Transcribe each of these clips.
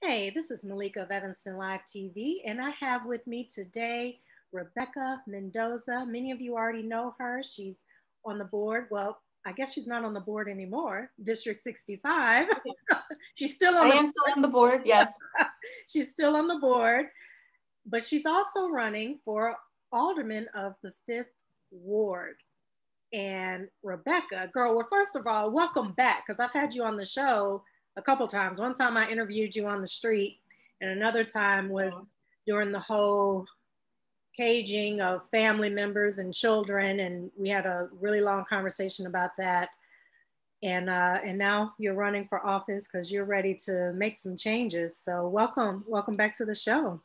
Hey, this is Malika of Evanston Live TV, and I have with me today Rebeca Mendoza. Many of you already know her. She's on the board. Well, I guess she's not on the board anymore. District 65. She's still on I am still on the board, yes. She's still on the board, but she's also running for alderman of the 5th Ward. And Rebeca, girl, well, first of all, welcome back, because I've had you on the show a couple times. One time I interviewed you on the street, and another time was during the whole caging of family members and children, and we had a really long conversation about that. And now you're running for office because you're ready to make some changes. So welcome back to the show.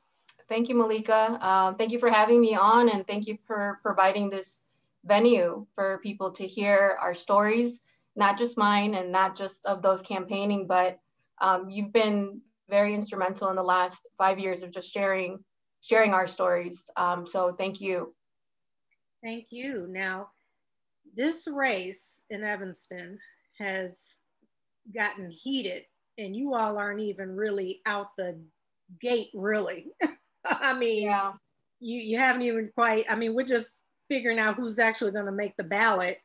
Thank you, Malika. Thank you for having me on, and thank you for providing this venue for people to hear our stories, not just mine and not just of those campaigning, but you've been very instrumental in the last 5 years of just sharing our stories. So thank you. Thank you. Now, this race in Evanston has gotten heated, and you all aren't even really out the gate, really. I mean, yeah. you haven't even quite, I mean, we're just figuring out who's actually going to make the ballot.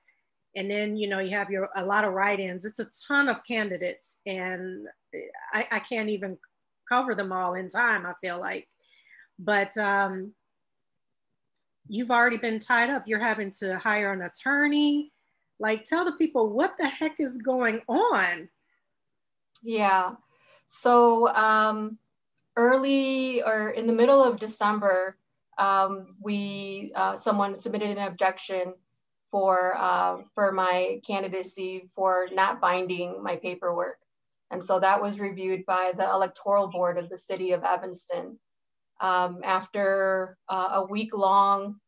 And then, you have a lot of write-ins. It's a ton of candidates, and I can't even cover them all in time, I feel like. But you've already been tied up. You're having to hire an attorney. Like, tell the people what the heck is going on. Yeah. So early or in the middle of December, someone submitted an objection for my candidacy for not binding my paperwork. And so that was reviewed by the Electoral Board of the city of Evanston. After a week-long,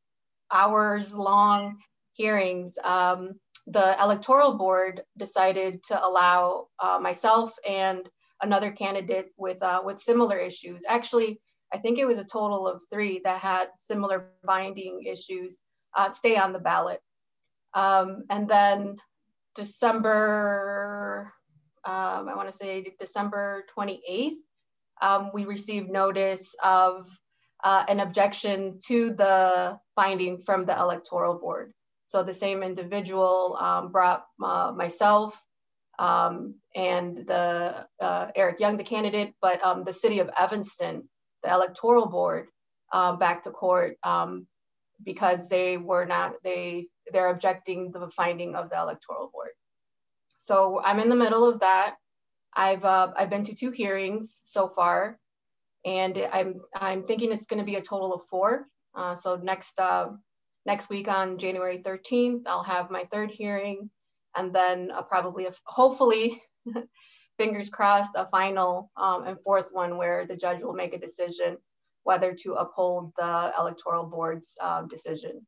hours-long hearings, the Electoral Board decided to allow myself and another candidate with similar issues. Actually, I think it was a total of 3 that had similar binding issues stay on the ballot. And then December 28th, we received notice of an objection to the finding from the Electoral Board. So the same individual brought myself and the Eric Young, the candidate, but the city of Evanston, the Electoral Board, back to court because they're objecting the finding of the Electoral Board. So I'm in the middle of that. I've been to 2 hearings so far, and I'm thinking it's going to be a total of 4. So next week on January 13th, I'll have my 3rd hearing, and then hopefully, fingers crossed, a final and 4th one where the judge will make a decision whether to uphold the Electoral Board's decision.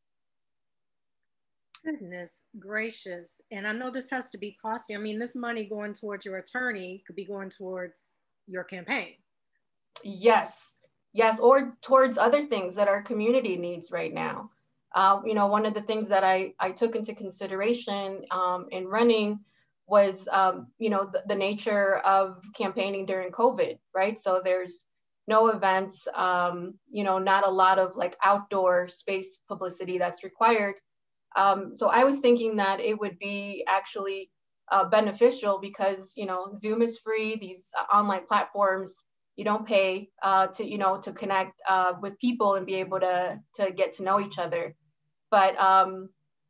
Goodness gracious. And I know this has to be costly. I mean, this money going towards your attorney could be going towards your campaign. Yes, or towards other things that our community needs right now. One of the things that I took into consideration in running was, the nature of campaigning during COVID, right? So there's no events, not a lot of like outdoor space publicity that's required. So I was thinking that it would be actually beneficial because, Zoom is free, these online platforms, you don't pay to connect with people and be able to get to know each other. But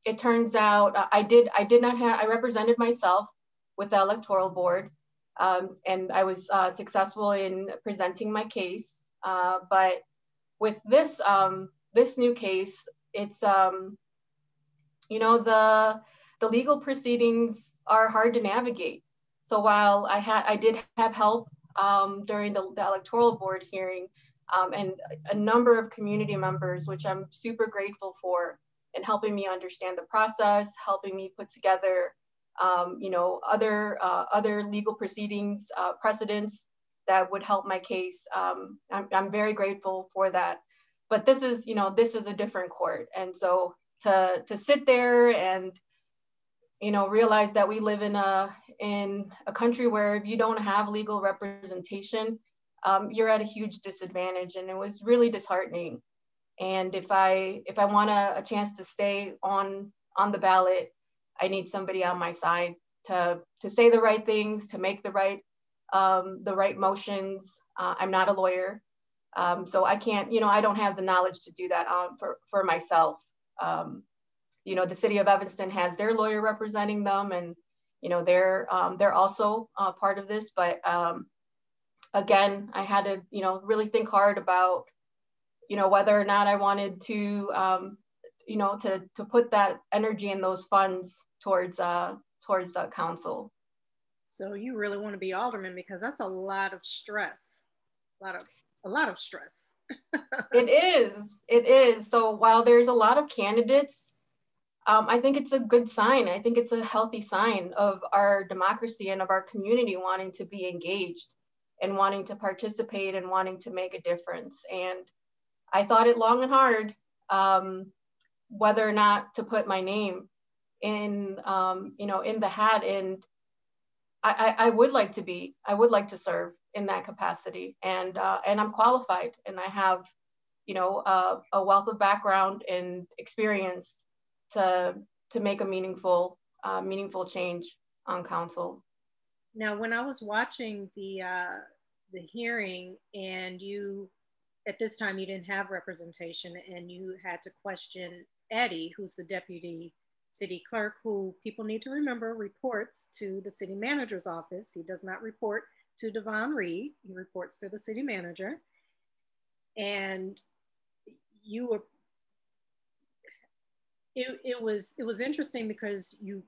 it turns out I represented myself with the Electoral Board, and I was successful in presenting my case. But with this new case, it's the legal proceedings are hard to navigate. So while I did have help during the Electoral Board hearing, and a number of community members, which I'm super grateful for, in helping me understand the process, helping me put together, other legal proceedings, precedents that would help my case. I'm very grateful for that. But this is a different court, and so to sit there and realize that we live in a country where if you don't have legal representation, you're at a huge disadvantage. And it was really disheartening. And if I want a chance to stay on the ballot, I need somebody on my side to say the right things, to make the right motions. I'm not a lawyer, so I can't, I don't have the knowledge to do that for myself. The city of Evanston has their lawyer representing them, and they're also part of this. But again, I had to really think hard about whether or not I wanted to to put that energy and those funds towards council. So you really want to be alderman, because that's a lot of stress, a lot of stress. It is. So while there's a lot of candidates, I think it's a good sign. I think it's a healthy sign of our democracy and of our community wanting to be engaged and wanting to participate and wanting to make a difference. And I thought it long and hard whether or not to put my name in the hat. And I would like to serve in that capacity, and I'm qualified, and I have a wealth of background and experience to make a meaningful change on council. Now, when I was watching the hearing, and you, at this time, you didn't have representation, and you had to question Eddie, who's the deputy city clerk, who people need to remember reports to the city manager's office. He does not report to Devon Reed. He reports to the city manager. And you were, it was interesting because you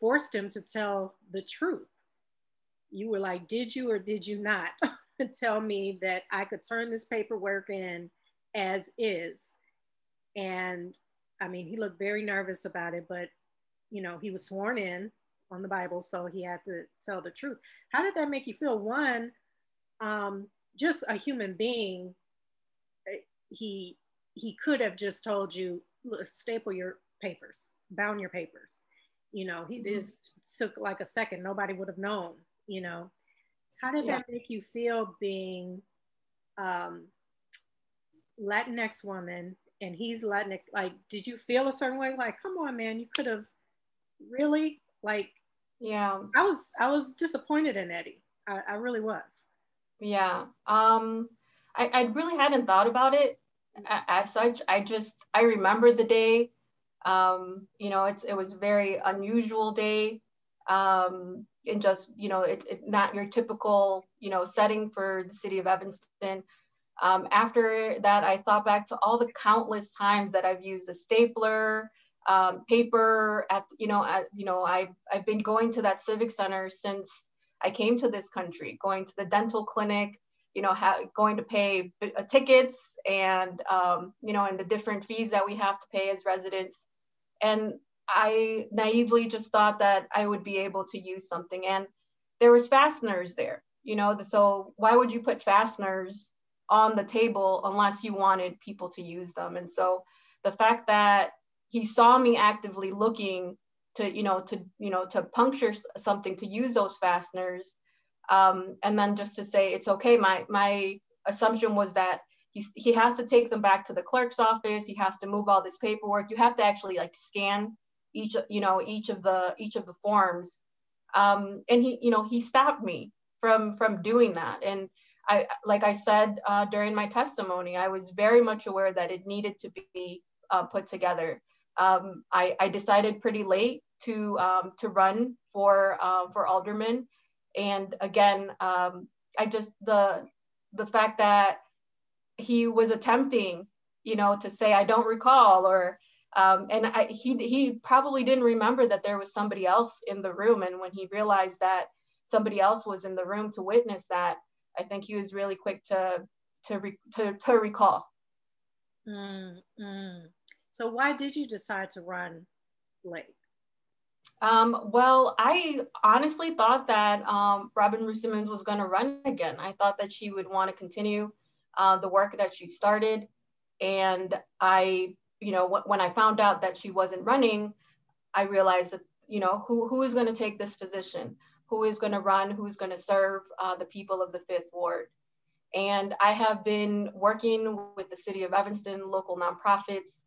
forced him to tell the truth. You were like, did you or did you not tell me that I could turn this paperwork in as is? And I mean, he looked very nervous about it, but he was sworn in on the Bible, so he had to tell the truth. How did that make you feel? One, just a human being, he could have just told you, staple your papers, bound your papers. He just took like a second. Nobody would have known. How did that make you feel, being Latinx woman, and he's Latinx? Like, did you feel a certain way? Like, come on, man, you could have really, like, yeah. I was disappointed in Eddie. I really was. Yeah. I really hadn't thought about it as such. I remember the day. It was a very unusual day. And just, it's not your typical, setting for the city of Evanston. After that, I thought back to all the countless times that I've used a stapler, paper I've been going to that civic center since I came to this country, going to the dental clinic, going to pay tickets and, and the different fees that we have to pay as residents. And I naively just thought that I would be able to use something. And there was fasteners there, so why would you put fasteners on the table unless you wanted people to use them? And so the fact that he saw me actively looking to puncture something, to use those fasteners, and then just to say it's okay. My assumption was that he has to take them back to the clerk's office. He has to move all this paperwork. You have to actually scan each of the forms. And he stopped me from doing that. And like I said during my testimony, I was very much aware that it needed to be put together. I decided pretty late to run for alderman, and again, the fact that he was attempting, to say I don't recall, or he probably didn't remember that there was somebody else in the room, and when he realized that somebody else was in the room to witness that, I think he was really quick to recall. Mm-hmm. So why did you decide to run late? Well, I honestly thought that Robin Ruth Simmons was going to run again. I thought that she would want to continue the work that she started. And when I found out that she wasn't running, I realized that, who is going to take this position? who is going to run, who's going to serve the people of the 5th Ward. And I have been working with the city of Evanston, local nonprofits,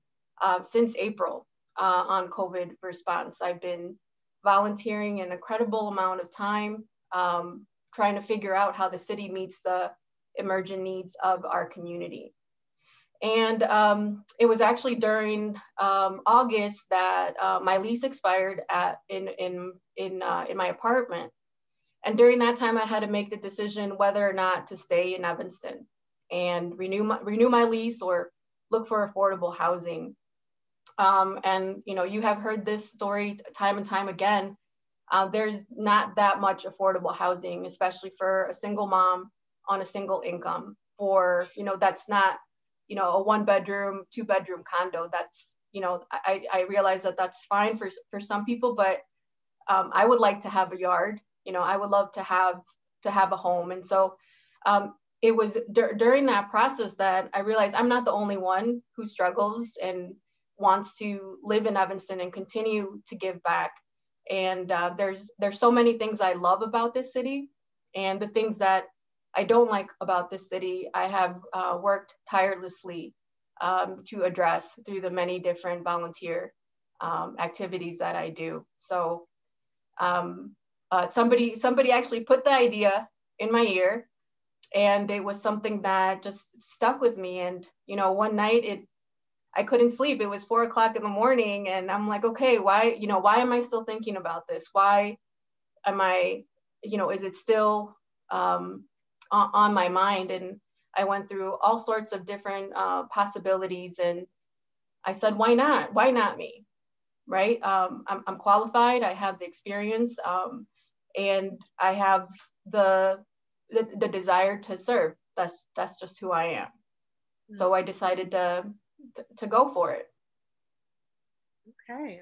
since April on COVID response. I've been volunteering an incredible amount of time, trying to figure out how the city meets the emergent needs of our community. And it was actually during August that my lease expired in my apartment. And during that time, I had to make the decision whether or not to stay in Evanston and renew my lease or look for affordable housing. And you have heard this story time and time again. There's not that much affordable housing, especially for a single mom on a single income. For that's not a 1-bedroom, 2-bedroom condo. That's I realize that that's fine for some people, but I would like to have a yard. I would love to have a home. And so it was during that process that I realized I'm not the only one who struggles and wants to live in Evanston and continue to give back. And there's so many things I love about this city, and the things that I don't like about this city, I have worked tirelessly to address through the many different volunteer activities that I do. So somebody actually put the idea in my ear, and it was something that just stuck with me. And one night I couldn't sleep. It was 4 o'clock in the morning, and I'm like, okay, why am I still thinking about this? Why am I, is it still on my mind? And I went through all sorts of different possibilities, and I said, why not? Why not me? Right? I'm qualified. I have the experience, and I have the desire to serve. That's just who I am. Mm-hmm. So I decided to go for it. Okay.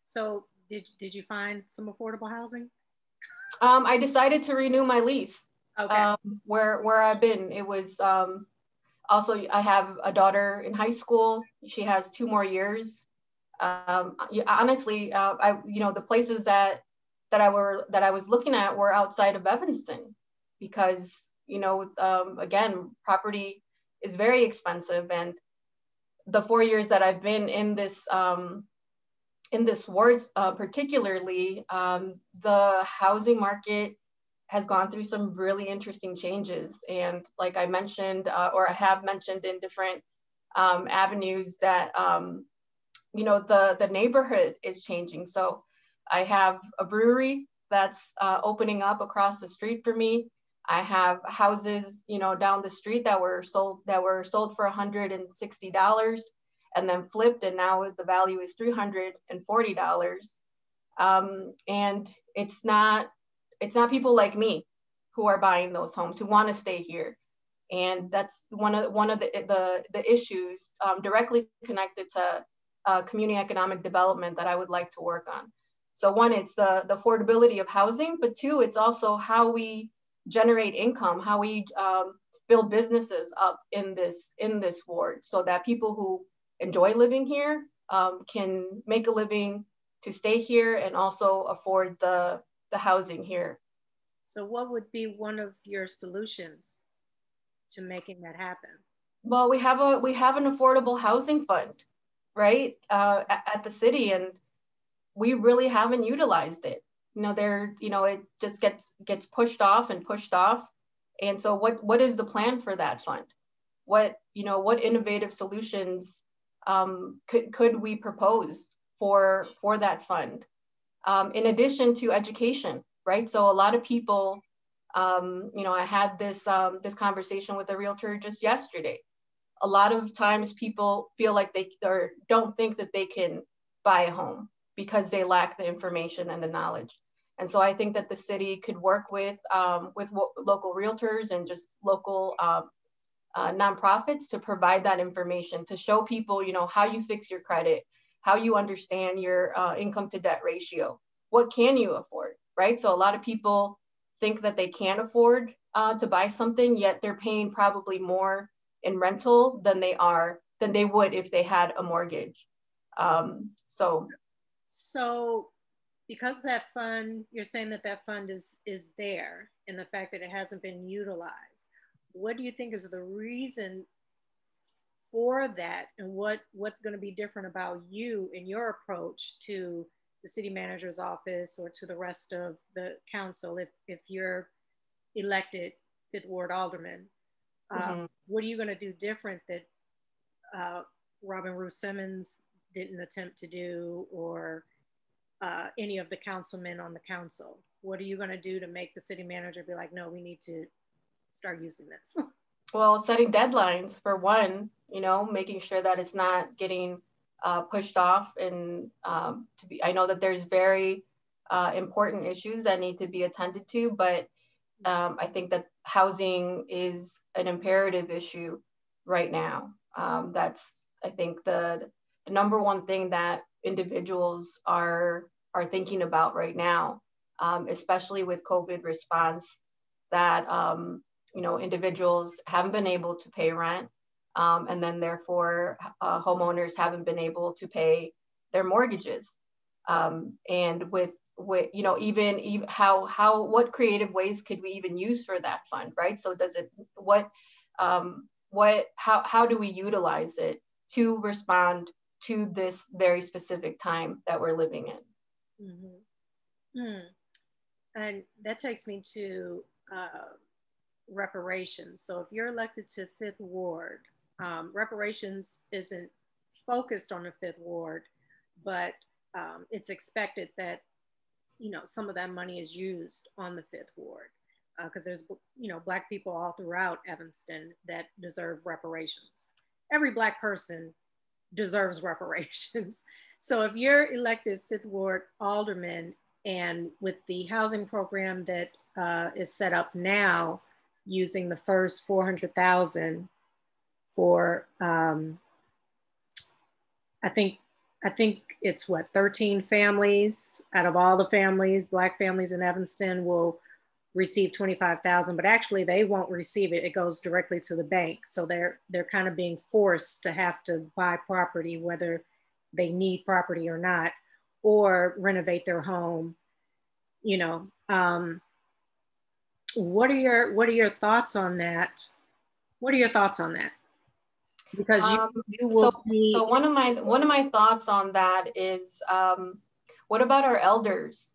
So did you find some affordable housing? I decided to renew my lease. Okay. Where I've been. It was also, I have a daughter in high school. She has 2 more years. Honestly, the places that I was looking at were outside of Evanston, because again, property is very expensive. And the 4 years that I've been in this ward, particularly, the housing market has gone through some really interesting changes. And like I mentioned, or I have mentioned in different avenues, that the neighborhood is changing. So I have a brewery that's opening up across the street for me. I have houses, down the street that were sold for $160 and then flipped, and now the value is $340. And it's not people like me who are buying those homes, who want to stay here. And that's one of the issues directly connected to community economic development that I would like to work on. So one, it's the affordability of housing, but 2, it's also how we generate income, how we build businesses up in this ward, so that people who enjoy living here can make a living to stay here and also afford the housing here. So what would be one of your solutions to making that happen? Well, we have an affordable housing fund, right, at the city, and we really haven't utilized it. It just gets pushed off. And so what is the plan for that fund? What innovative solutions could we propose for that fund? In addition to education, right? So a lot of people, I had this conversation with a realtor just yesterday. A lot of times people feel like they don't think that they can buy a home because they lack the information and the knowledge. And so I think that the city could work with local realtors and just local nonprofits to provide that information, to show people, how you fix your credit, how you understand your income to debt ratio, what can you afford, right? So a lot of people think that they can't afford to buy something, yet they're paying probably more in rental than they would if they had a mortgage. So because that fund, you're saying that that fund is there, and the fact that it hasn't been utilized, what do you think is the reason for that, and what's going to be different about you and your approach to the city manager's office or to the rest of the council if you're elected Fifth Ward Alderman? What are you going to do different that Robin Ruth Simmons didn't attempt to do, or any of the councilmen on the council? What are you going to do to make the city manager be like, no, we need to start using this? Well, setting deadlines for one, making sure that it's not getting pushed off. And I know that there's very important issues that need to be attended to, but I think that housing is an imperative issue right now. That's, I think, the number one thing that individuals are thinking about right now, especially with COVID response, that individuals haven't been able to pay rent, and then therefore homeowners haven't been able to pay their mortgages. And with even how what creative ways could we even use for that fund, right? So how do we utilize it to respond to this very specific time that we're living in? And that takes me to reparations. So if you're elected to Fifth Ward, reparations isn't focused on the Fifth Ward, but it's expected that some of that money is used on the Fifth Ward, because there's Black people all throughout Evanston that deserve reparations. Every Black person deserves reparations. So if you're elected Fifth Ward Alderman, and with the housing program that is set up now, using the first 400,000 for I think it's 13 families out of all the families, Black families in Evanston will receive 25,000, but actually they won't receive it. It goes directly to the bank. So they're kind of being forced to have to buy property, whether they need property or not, or renovate their home. What are your thoughts on that? What are your thoughts on that? Because you will be. So one of my thoughts on that is, what about our elders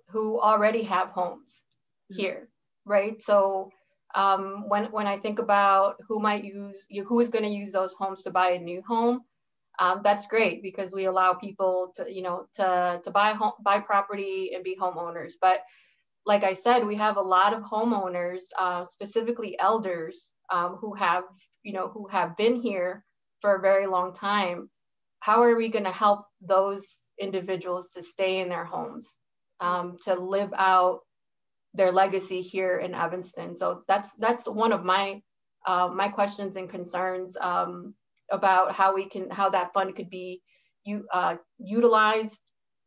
who already have homes here, right? So when I think about who is going to use those homes to buy a new home, that's great, because we allow people to buy property and be homeowners. But like I said, we have a lot of homeowners, specifically elders, who have been here for a very long time. How are we going to help those individuals to stay in their homes, to live out their legacy here in Evanston? So that's one of my questions and concerns about how that fund could be utilized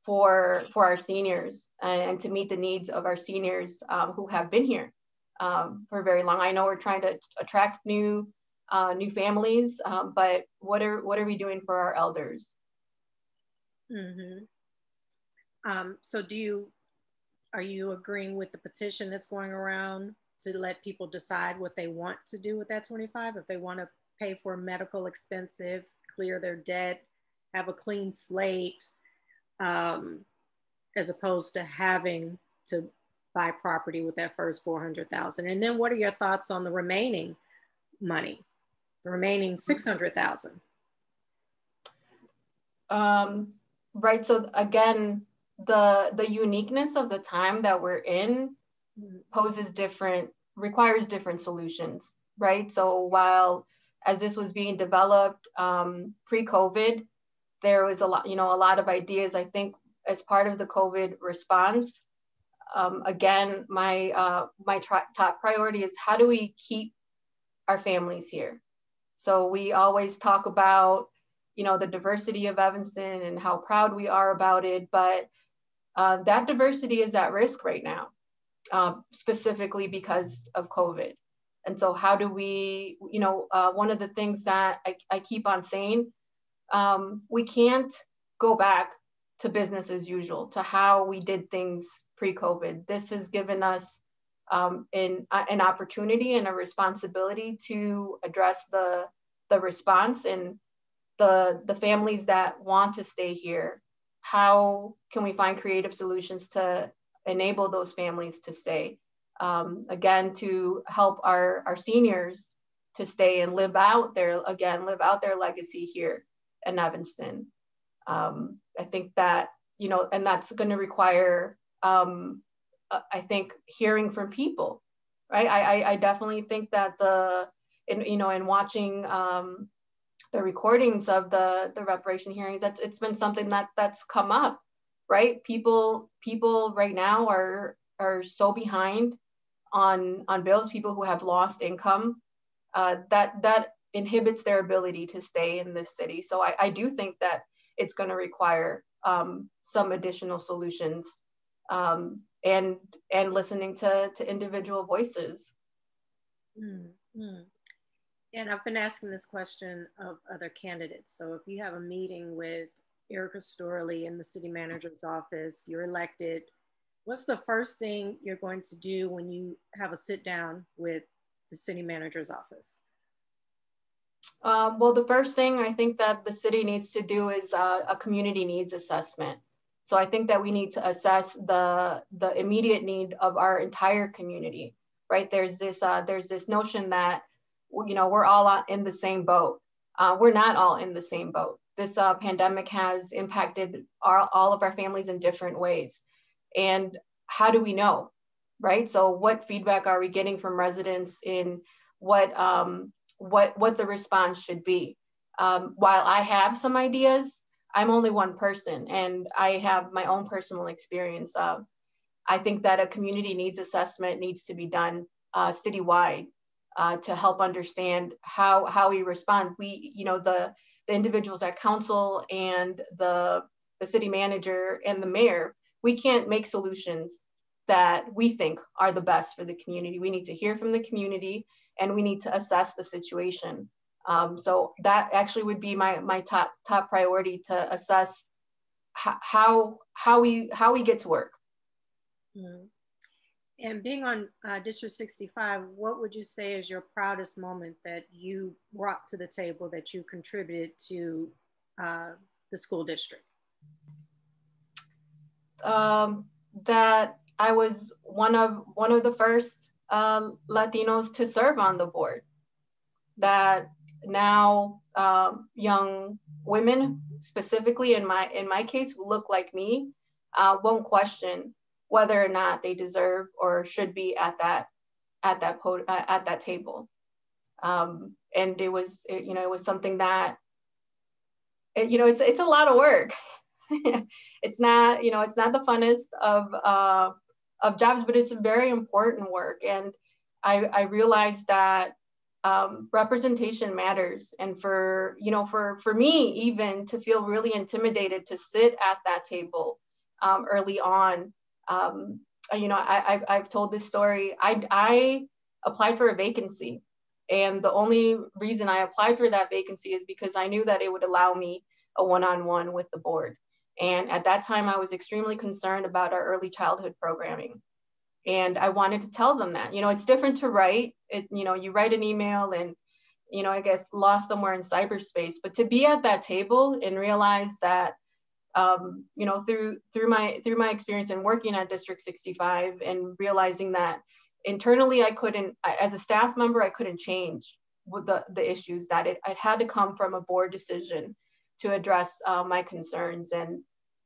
for our seniors, and to meet the needs of our seniors who have been here for very long. I know we're trying to attract new families, but what are we doing for our elders? So are you agreeing with the petition that's going around to let people decide what they want to do with that 25? If they want to pay for medical expensive, clear their debt, have a clean slate, as opposed to having to buy property with that first 400,000. And then what are your thoughts on the remaining money, the remaining 600,000? Right. So again, the uniqueness of the time that we're in requires different solutions, right? So while as this was being developed pre-COVID, there was a lot of ideas. I think as part of the COVID response, again, my top priority is, how do we keep our families here? So we always talk about, the diversity of Evanston and how proud we are about it, but that diversity is at risk right now, specifically because of COVID. And so how do we, one of the things that I keep on saying, we can't go back to business as usual, to how we did things pre-COVID. This has given us an opportunity and a responsibility to address the response and the families that want to stay here. How can we find creative solutions to enable those families to stay? Again, to help our seniors to stay and live out their legacy here in Evanston. I think that, and that's going to require, I think, hearing from people, right? I definitely think that in watching the recordings of the reparation hearings, it's been something that's come up, right? People right now are so behind on bills, people who have lost income, that inhibits their ability to stay in this city. So I do think that it's going to require some additional solutions, and listening to individual voices. Mm-hmm. And I've been asking this question of other candidates. So if you have a meeting with Erica Storley in the city manager's office, you're elected, what's the first thing you're going to do when you have a sit down with the city manager's office? Well, the first thing I think that the city needs to do is a community needs assessment. So I think that we need to assess the immediate need of our entire community, right? There's this notion that, we're all in the same boat. We're not all in the same boat. This pandemic has impacted all of our families in different ways. And how do we know, right? So what feedback are we getting from residents in what the response should be? While I have some ideas, I'm only one person and I have my own personal experience. I think that a community needs assessment needs to be done citywide to help understand how we respond. We, the individuals at council and the city manager and the mayor, we can't make solutions that we think are the best for the community. We need to hear from the community and we need to assess the situation. So that actually would be my top priority, to assess how we get to work. Mm-hmm. And being on District 65, what would you say is your proudest moment that you brought to the table, that you contributed to the school district? That I was one of the first Latinos to serve on the board. That now young women, specifically in my case, who look like me, won't question whether or not they deserve or should be at that table. And it was something that, it's a lot of work. It's not the funnest of jobs, but it's a very important work. And I realized that representation matters. And for me, even to feel really intimidated to sit at that table early on, I've told this story. I applied for a vacancy, and the only reason I applied for that vacancy is because I knew that it would allow me a one-on-one with the board. And at that time, I was extremely concerned about our early childhood programming. And I wanted to tell them that, it's different to write it, you write an email and, I guess lost somewhere in cyberspace, but to be at that table and realize that, through my experience in working at District 65 and realizing that internally as a staff member, I couldn't change with the issues, that it had to come from a board decision to address my concerns. And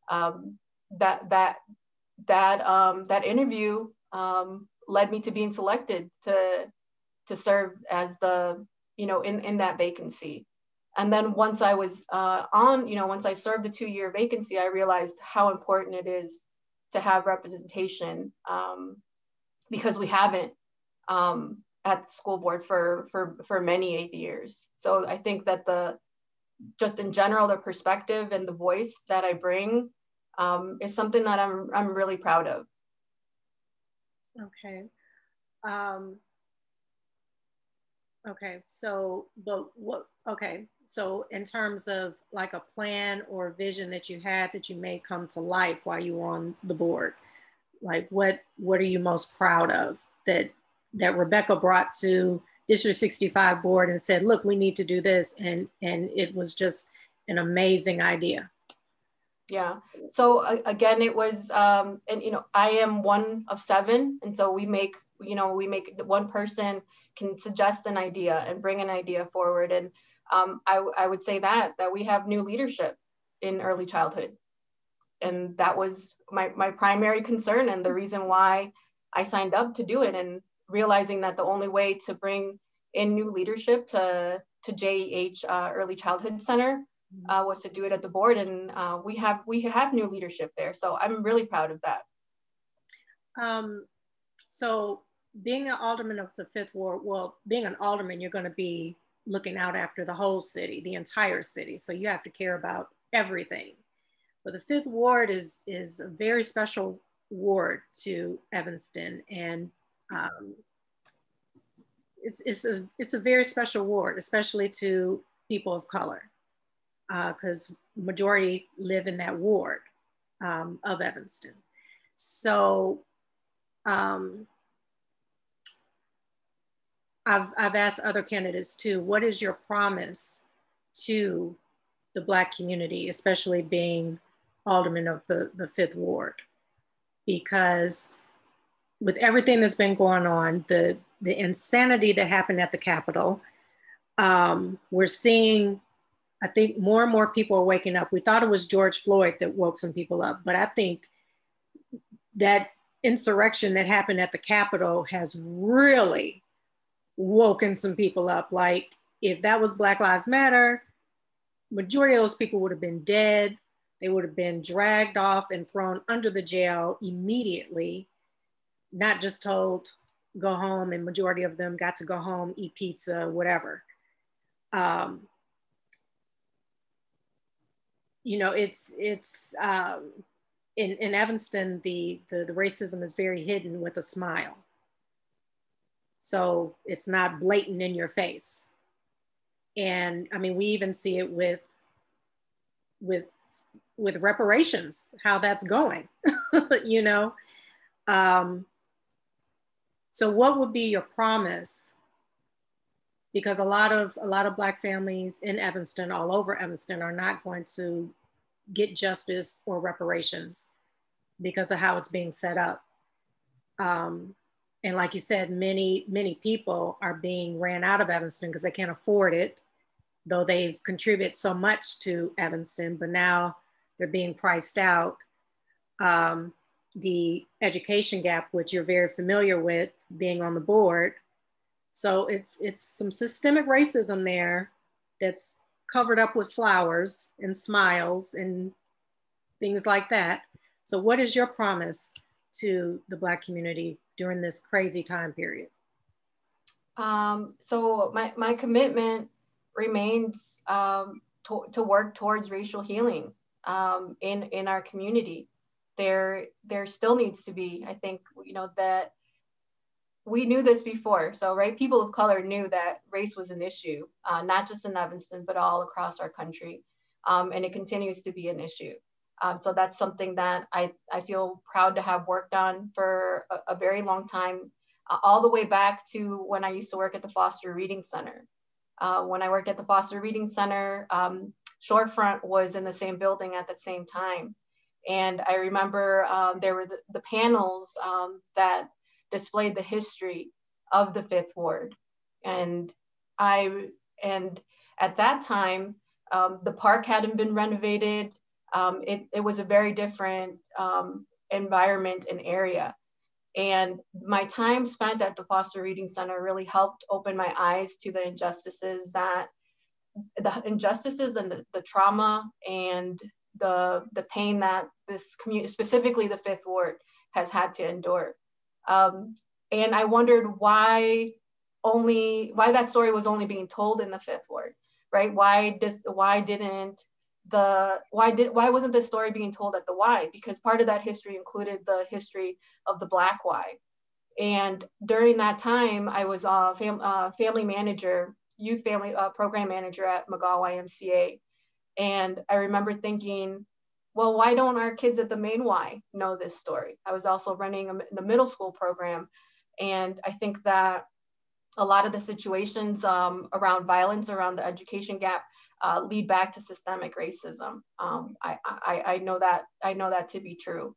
that interview led me to being selected to serve as in that vacancy. And then once I was once I served the 2-year vacancy, I realized how important it is to have representation, because we haven't at the school board for many years. So I think that just in general, the perspective and the voice that I bring is something that I'm really proud of. Okay. Okay, so, but what, okay, so in terms of like a plan or vision that you had that you made come to life while you were on the board, like what are you most proud of that Rebeca brought to District 65 board and said, look, we need to do this, and it was just an amazing idea. Yeah. So again, it was, and I am one of 7, and so we make one person can suggest an idea and bring an idea forward, and I would say that we have new leadership in early childhood, and that was my primary concern and the reason why I signed up to do it, and realizing that the only way to bring in new leadership to JEH Early Childhood Center was to do it at the board, and we have new leadership there. So I'm really proud of that. So being an alderman of the 5th Ward, well, being an alderman, you're going to be looking out after the whole city, the entire city. So you have to care about everything. But the 5th Ward is a very special ward to Evanston, and it's a very special ward, especially to people of color, because majority live in that ward of Evanston. So I've asked other candidates too, what is your promise to the Black community, especially being alderman of the 5th Ward? Because with everything that's been going on, the insanity that happened at the Capitol, we're seeing, I think more and more people are waking up. We thought it was George Floyd that woke some people up, but I think that insurrection that happened at the Capitol has really woken some people up. Like, if that was Black Lives Matter, majority of those people would have been dead. They would have been dragged off and thrown under the jail immediately, not just told, go home, and majority of them got to go home, eat pizza, whatever. It's in Evanston, the racism is very hidden with a smile. So it's not blatant in your face. And I mean, we even see it with reparations, how that's going, So what would be your promise? Because a lot of Black families in Evanston, all over Evanston, are not going to get justice or reparations because of how it's being set up. And like you said, many people are being ran out of Evanston because they can't afford it, though they've contributed so much to Evanston, but now they're being priced out. The education gap, which you're very familiar with being on the board. So it's some systemic racism there that's covered up with flowers and smiles and things like that. So what is your promise to the Black community during this crazy time period? So my commitment remains to work towards racial healing in our community. There still needs to be, I think, that we knew this before. So, right, people of color knew that race was an issue, not just in Evanston, but all across our country. And it continues to be an issue. So that's something that I feel proud to have worked on for a very long time, all the way back to when I used to work at the Foster Reading Center. When I worked at the Foster Reading Center, Shorefront was in the same building at the same time. And I remember there were the panels that displayed the history of the 5th Ward. And at that time, the park hadn't been renovated. It was a very different environment and area. And my time spent at the Foster Reading Center really helped open my eyes to the injustices and the trauma and the pain that this community, specifically the 5th Ward, has had to endure. And I wondered why that story was only being told in the 5th Ward, right? Why wasn't this story being told at the Y? Because part of that history included the history of the Black Y. And during that time, I was a family manager, youth family program manager at McGaw YMCA. And I remember thinking, well, why don't our kids at the main Y know this story? I was also running the middle school program. And I think that a lot of the situations around violence, around the education gap, lead back to systemic racism. I know that to be true.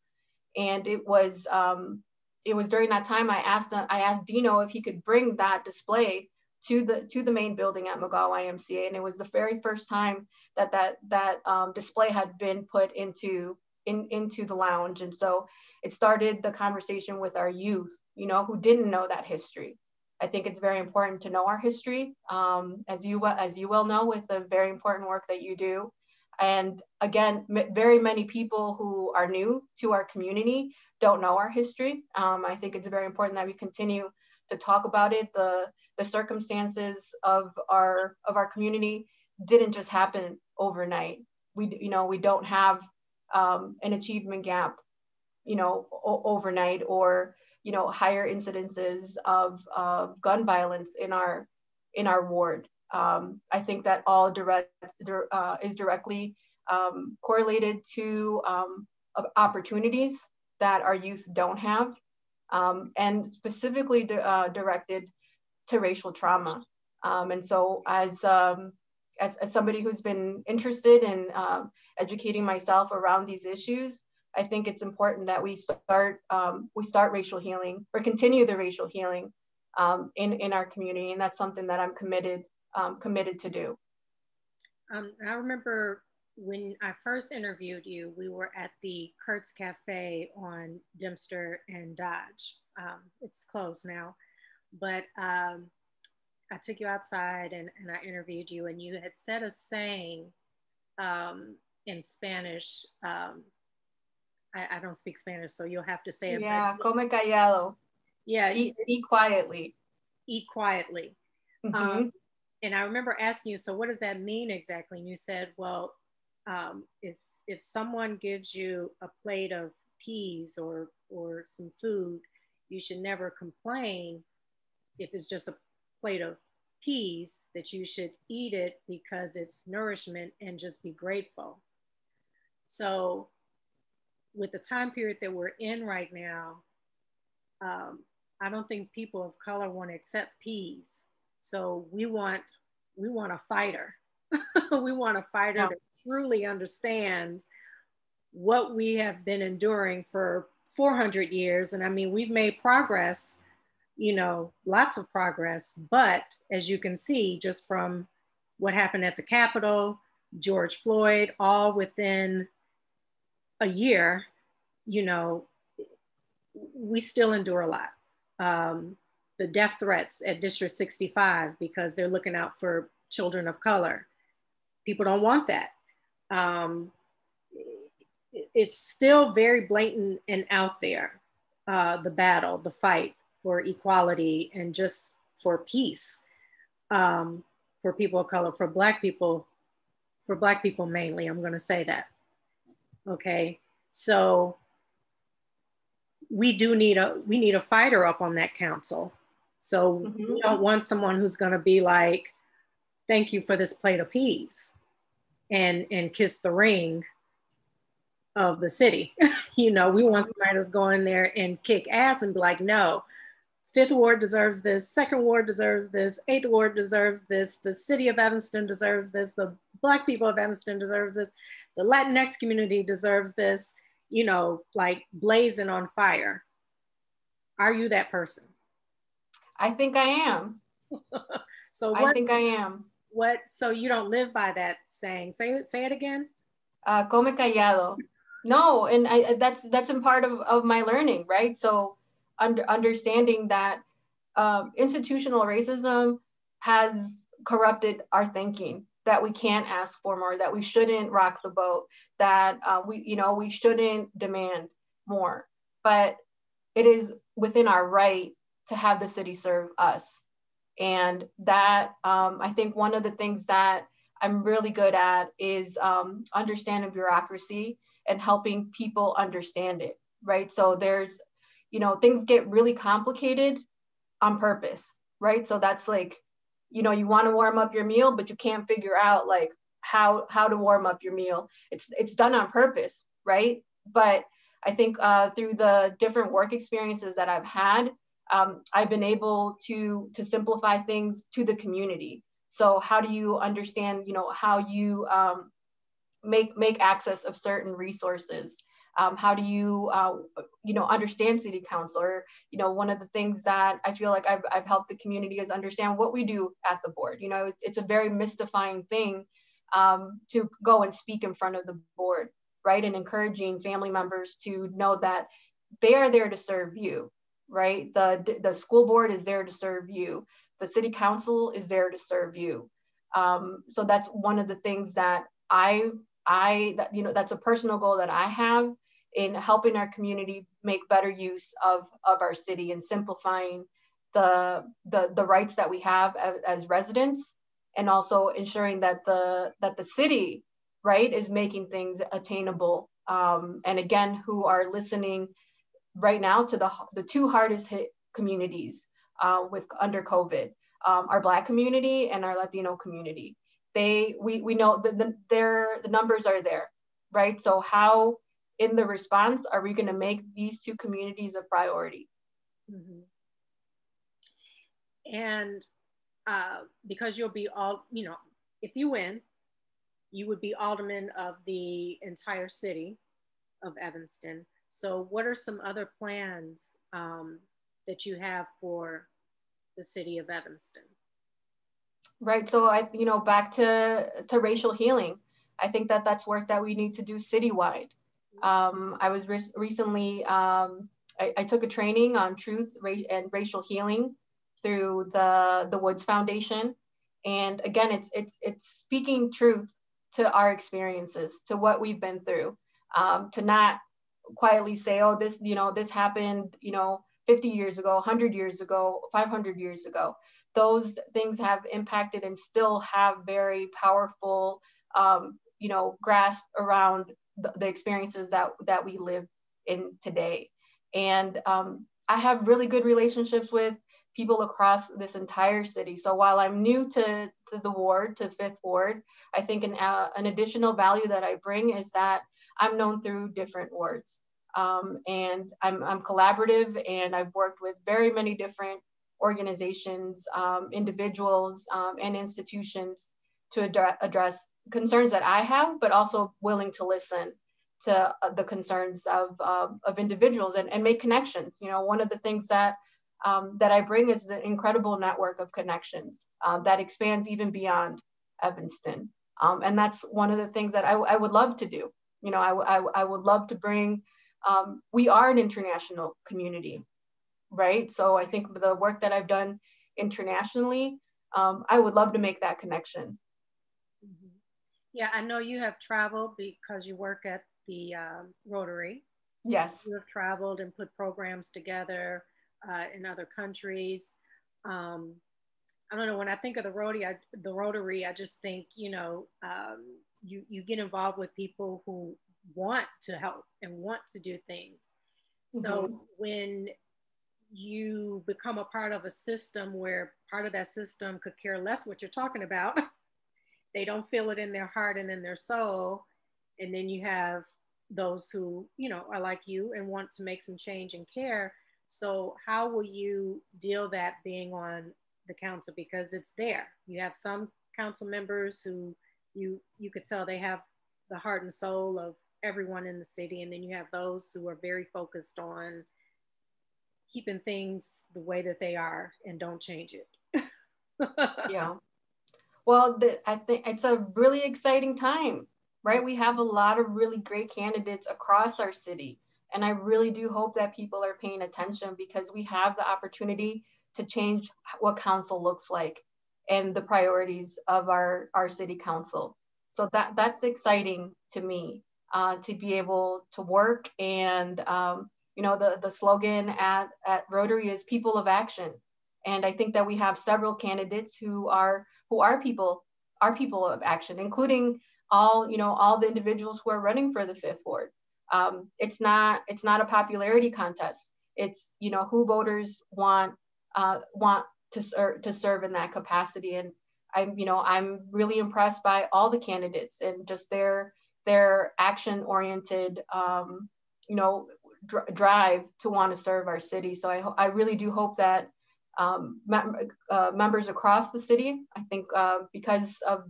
And it was during that time I asked Dino if he could bring that display to the main building at McGaw YMCA, and it was the very first time that display had been put into the lounge. And so it started the conversation with our youth, who didn't know that history. I think it's very important to know our history, as you well know, with the very important work that you do. And again, very many people who are new to our community don't know our history. I think it's very important that we continue to talk about it. The circumstances of our community didn't just happen overnight. We don't have an achievement gap, overnight, or higher incidences of gun violence in our ward. I think that all is directly correlated to opportunities that our youth don't have, and specifically directed to racial trauma. And so as somebody who's been interested in educating myself around these issues, I think it's important that we start racial healing, or continue the racial healing in our community. And that's something that I'm committed to do. I remember when I first interviewed you, we were at the Kurt's Cafe on Dempster and Dodge. It's closed now, but I took you outside and I interviewed you, and you had said a saying in Spanish. I don't speak Spanish, so you'll have to say it. Yeah, come callado. Yeah. Eat quietly. Eat quietly. Mm-hmm. And I remember asking you, so what does that mean exactly? And you said, well, if someone gives you a plate of peas or some food, you should never complain if it's just a plate of peas, that you should eat it because it's nourishment and just be grateful. So with the time period that we're in right now, I don't think people of color want to accept peas. So we want a fighter. We want a fighter that truly understands what we have been enduring for 400 years. And I mean, we've made progress, lots of progress, but as you can see, just from what happened at the Capitol, George Floyd, all within a year, we still endure a lot. The death threats at District 65, because they're looking out for children of color. People don't want that. It's still very blatant and out there, the battle, the fight for equality and just for peace, for people of color, for Black people mainly, I'm gonna say that, okay? So we need a fighter up on that council. So we don't want someone who's gonna be like, thank you for this plate of peas and kiss the ring of the city. We want somebody that's going there and kick ass and be like, no, 5th Ward deserves this, 2nd Ward deserves this, 8th Ward deserves this, the city of Evanston deserves this, the Black people of Evanston deserves this, the Latinx community deserves this, like blazing on fire. Are you that person? I think I am. I think I am. So you don't live by that saying? Say it again. Come callado. No, and that's a part of my learning, right? So understanding that institutional racism has corrupted our thinking, that we can't ask for more, that we shouldn't rock the boat, that we shouldn't demand more. But it is within our right to have the city serve us. And that, I think one of the things that I'm really good at is understanding bureaucracy and helping people understand it, right? So there's, you know, things get really complicated on purpose, right? So that's like, you know, you want to warm up your meal, but you can't figure out like how to warm up your meal. It's done on purpose, right? But I think through the different work experiences that I've had, I've been able to simplify things to the community. So how do you understand, you know, how you make access of certain resources? How do you, you know, understand city council? Or, you know, one of the things that I feel like I've helped the community is understand what we do at the board. You know, it's a very mystifying thing to go and speak in front of the board, right? And encouraging family members to know that they are there to serve you, right? The school board is there to serve you. The city council is there to serve you. So that's one of the things that that, you know, that's a personal goal that I have in helping our community make better use of our city and simplifying the rights that we have as residents, and also ensuring that the city, right, is making things attainable. And again, who are listening right now to the two hardest hit communities with under COVID, our Black community and our Latino community. We know that the numbers are there, right? So how in the response are we going to make these two communities a priority? Mm-hmm. And because you'll be all, you know, if you win, you would be alderman of the entire city of Evanston. So what are some other plans that you have for the city of Evanston? Right. So you know, back to racial healing. I think that that's work that we need to do citywide. I was recently, I took a training on truth and racial healing through the Woods Foundation. And again, it's speaking truth to our experiences, to what we've been through, to not quietly say, oh, this, you know, this happened, you know, 50 years ago, 100 years ago, 500 years ago. Those things have impacted and still have very powerful, you know, grasp around the experiences that we live in today. And I have really good relationships with people across this entire city. So while I'm new to the ward, to Fifth Ward, I think an additional value that I bring is that I'm known through different wards. And I'm collaborative, and I've worked with very many different organizations, individuals, and institutions to address concerns that I have, but also willing to listen to the concerns of individuals and make connections. You know, one of the things that I bring is the incredible network of connections that expands even beyond Evanston. And that's one of the things that I would love to do. You know, I would love to bring, we are an international community, right? So I think the work that I've done internationally, I would love to make that connection. Mm-hmm. Yeah, I know you have traveled because you work at the Rotary. Yes. You have traveled and put programs together in other countries. I don't know, when I think of the Rotary, I just think, you know, you get involved with people who want to help and want to do things. Mm-hmm. So when you become a part of a system where part of that system could care less what you're talking about, they don't feel it in their heart and in their soul, and then you have those who, you know, are like you and want to make some change and care. So how will you deal that being on the council? Because it's there. You have some council members who you could tell they have the heart and soul of everyone in the city, and then you have those who are very focused on keeping things the way that they are and don't change it. Yeah. Well, I think it's a really exciting time, right? We have a lot of really great candidates across our city. And I really do hope that people are paying attention, because we have the opportunity to change what council looks like and the priorities of our city council. So that's exciting to me, to be able to work. And, you know, the slogan at Rotary is people of action. And I think that we have several candidates who are people of action, including all the individuals who are running for the Fifth Ward. It's not a popularity contest. It's, you know, who voters want to serve in that capacity. And I'm really impressed by all the candidates and just their action-oriented, drive to want to serve our city. So I really do hope that members across the city, I think because of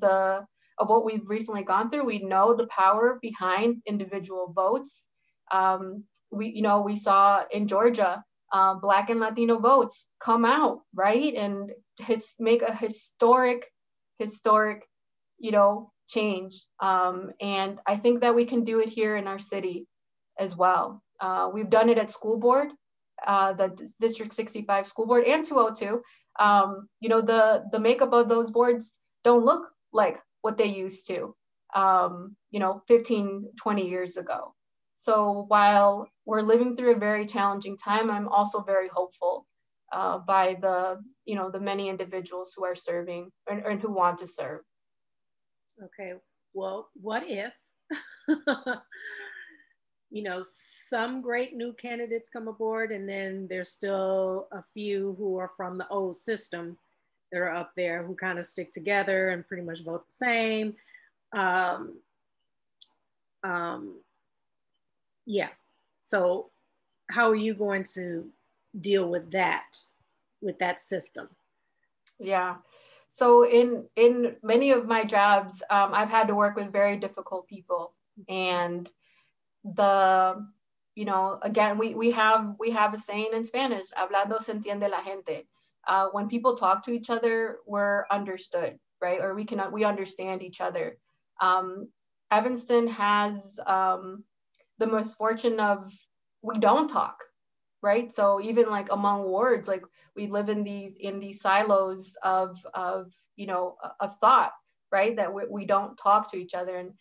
what we've recently gone through, we know the power behind individual votes. We saw in Georgia, Black and Latino votes come out, right? And make a historic, change. And I think that we can do it here in our city as well. We've done it at school board, the District 65 school board and 202. The makeup of those boards don't look like what they used to, 15, 20 years ago. So while we're living through a very challenging time, I'm also very hopeful by the many individuals who are serving and who want to serve. Okay, well, what if, some great new candidates come aboard, and then there's still a few who are from the old system that are up there who kind of stick together and pretty much vote the same. Yeah. So how are you going to deal with that system? Yeah. So in many of my jobs, I've had to work with very difficult people, and again, we have a saying in Spanish, hablando se entiende la gente. When people talk to each other, we're understood, right? Or we understand each other. Evanston has the misfortune of we don't talk, right? So even like among wards, like we live in these silos of thought, right? That we don't talk to each other. And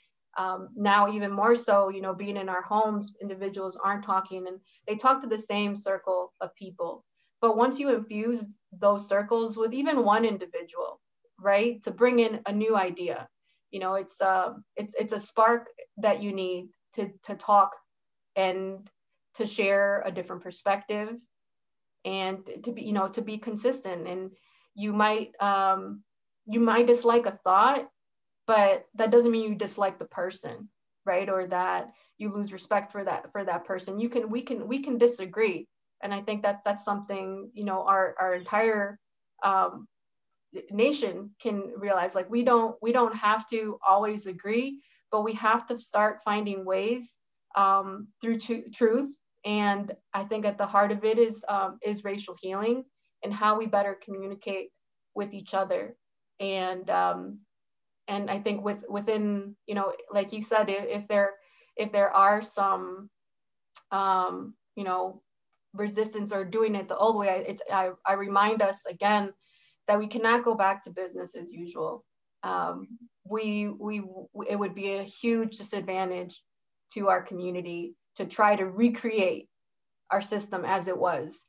now even more so, being in our homes, individuals aren't talking, and they talk to the same circle of people. But once you infuse those circles with even one individual, right, to bring in a new idea, it's a spark that you need to talk and to share a different perspective and to be consistent. And you might dislike a thought, but that doesn't mean you dislike the person, right? Or that you lose respect for that person. We can disagree. And I think that that's something, our entire nation can realize, like we don't have to always agree, but we have to start finding ways through truth. And I think at the heart of it is racial healing and how we better communicate with each other. And I think within, like you said, if there are some, resistance or doing it the old way, I remind us again that we cannot go back to business as usual. It would be a huge disadvantage to our community to try to recreate our system as it was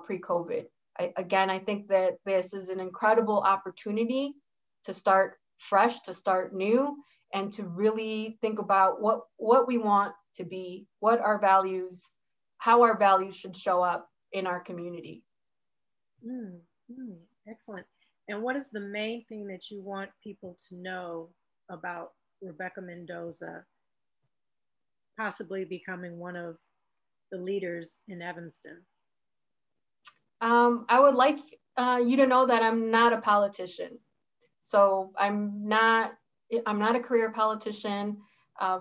pre-COVID. I think that this is an incredible opportunity to start fresh, to start new, and to really think about what we want to be, what our values, how our values should show up in our community. Excellent. And what is the main thing that you want people to know about Rebeca Mendoza possibly becoming one of the leaders in Evanston? I would like you to know that I'm not a politician. So I'm not a career politician.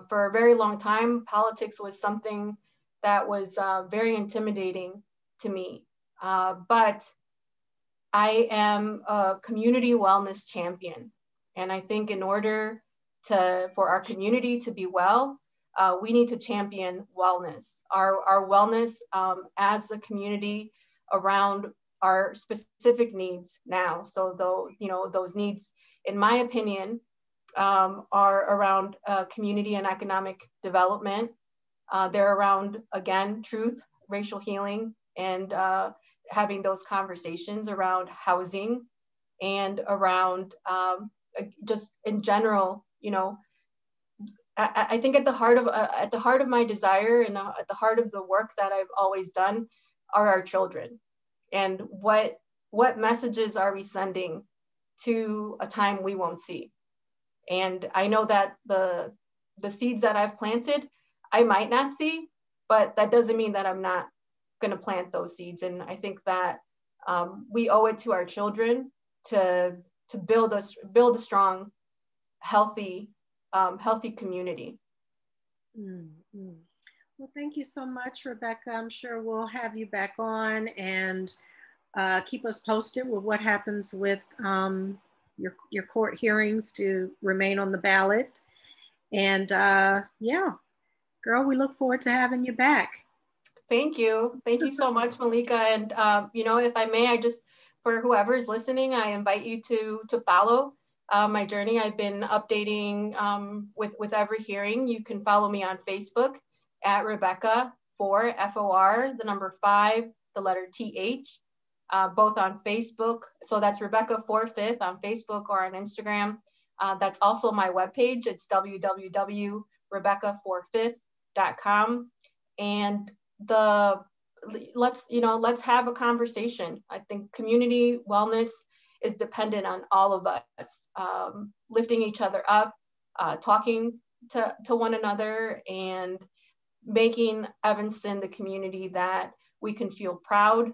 For a very long time, politics was something that was very intimidating to me. But I am a community wellness champion. And I think in order for our community to be well, we need to champion wellness. Our wellness as a community around our specific needs now. So those needs, in my opinion, are around community and economic development. They're around, again, truth, racial healing, and having those conversations around housing and around just in general, I think at the heart of my desire and at the heart of the work that I've always done are our children. And what messages are we sending to a time we won't see? And I know that the seeds that I've planted, I might not see, but that doesn't mean that I'm not going to plant those seeds. And I think that we owe it to our children to build a strong, healthy community. Mm-hmm. Well, thank you so much, Rebecca. I'm sure we'll have you back on and keep us posted with what happens with your court hearings to remain on the ballot. And yeah, girl, we look forward to having you back. Thank you. Thank you so much, Malika. And, you know, if I may, I just, for whoever's listening, I invite you to follow my journey. I've been updating with every hearing. You can follow me on Facebook at Rebeca 4, F-O-R, the number 5, the letter T-H, both on Facebook. So that's Rebeca 4/5 on Facebook or on Instagram. That's also my webpage. It's www.rebecca45th.com. And let's have a conversation. I think community wellness is dependent on all of us lifting each other up, talking to one another, and making Evanston the community that we can feel proud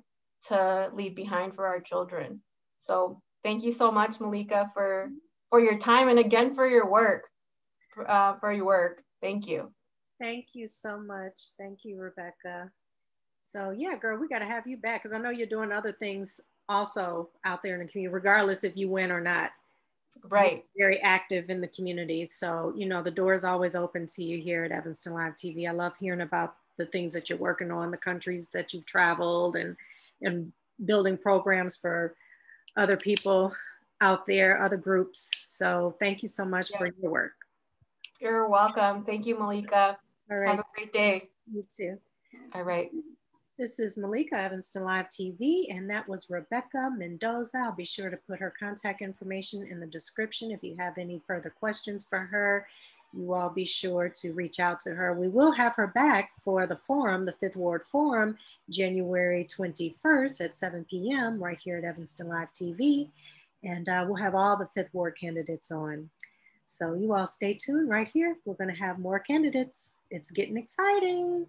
to leave behind for our children. So thank you so much, Malika, for your time, and again for your work. Thank you. Thank you so much. Thank you, Rebecca. So yeah, girl, we got to have you back because I know you're doing other things also out there in the community, regardless if you win or not. Right. You're very active in the community. So, you know, the door is always open to you here at Evanston Live TV. I love hearing about the things that you're working on, the countries that you've traveled, and building programs for other people out there, other groups. So thank you so much for your work. You're welcome. Thank you, Malika. All right. Have a great day. You too. All right. This is Malika, Evanston Live TV, and that was Rebeca Mendoza. I'll be sure to put her contact information in the description. If you have any further questions for her, you all be sure to reach out to her. We will have her back for the forum, the 5th Ward Forum, January 21st at 7 p.m. right here at Evanston Live TV. And we'll have all the 5th Ward candidates on. So you all stay tuned right here. We're going to have more candidates. It's getting exciting.